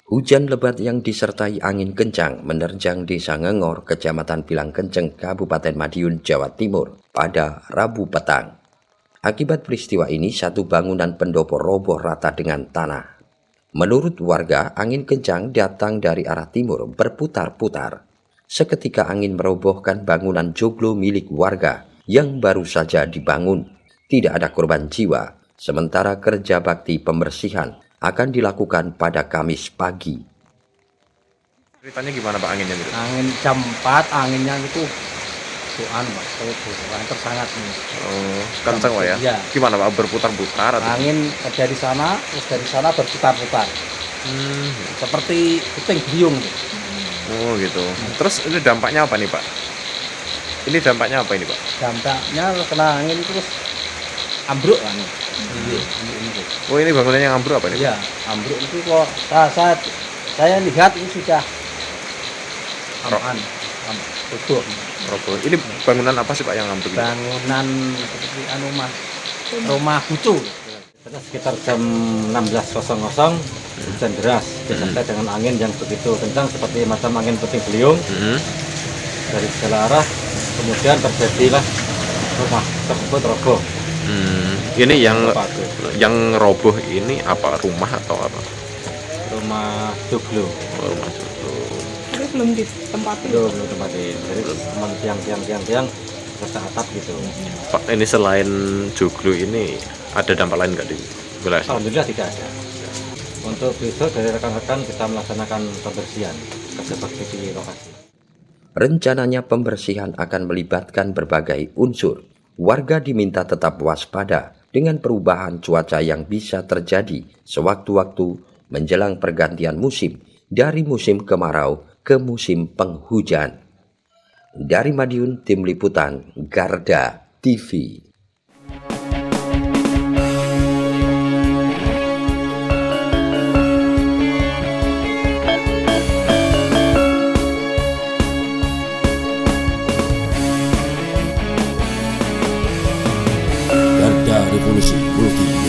Hujan lebat yang disertai angin kencang menerjang Desa Ngengor, Kecamatan Pilangkenceng, Kabupaten Madiun, Jawa Timur pada Rabu petang. Akibat peristiwa ini, satu bangunan pendopo roboh rata dengan tanah. Menurut warga, angin kencang datang dari arah timur berputar-putar. Seketika angin merobohkan bangunan joglo milik warga yang baru saja dibangun. Tidak ada korban jiwa, sementara kerja bakti pembersihan akan dilakukan pada Kamis pagi. Ceritanya gimana Pak anginnya gitu? Angin jam 4, anginnya itu Pak, sangat nih. Oh, kencang Pak ya? Iya. Gimana Pak, berputar-putar atau? Angin dari sana, terus dari sana berputar-putar. Seperti puting beliung. Oh gitu. Terus ini dampaknya apa nih Pak? Ini dampaknya apa ini Pak? Dampaknya kena angin itu terus ambruk kan. Oh ini bangunannya yang ambruk apa nih? Iya, ambruk itu kok saya lihat itu sudah tutup. Roboh. Ini bangunan apa sih Pak yang ambruk? Bangunan seperti rumah kucu. Sekitar jam 16.00 hujan deras disertai dengan angin yang begitu kencang seperti macam angin puting beliung dari segala arah. Kemudian terjadilah rumah tersebut roboh. Ini yang roboh ini apa, rumah atau apa? Rumah joglo. Oh, rumah joglo. Tapi belum ditempatin. Belum ditempatin. Jadi cuma tiang serta atap gitu. Pak, ini selain joglo ini ada dampak lain nggak di wilayah? Alhamdulillah tidak ada. Untuk besok dari rekan-rekan kita melaksanakan pembersihan kerja bakti di lokasi. Rencananya pembersihan akan melibatkan berbagai unsur. Warga diminta tetap waspada dengan perubahan cuaca yang bisa terjadi sewaktu-waktu menjelang pergantian musim dari musim kemarau ke musim penghujan. Dari Madiun, Tim Liputan Garda TV. Garda Revolusi Multi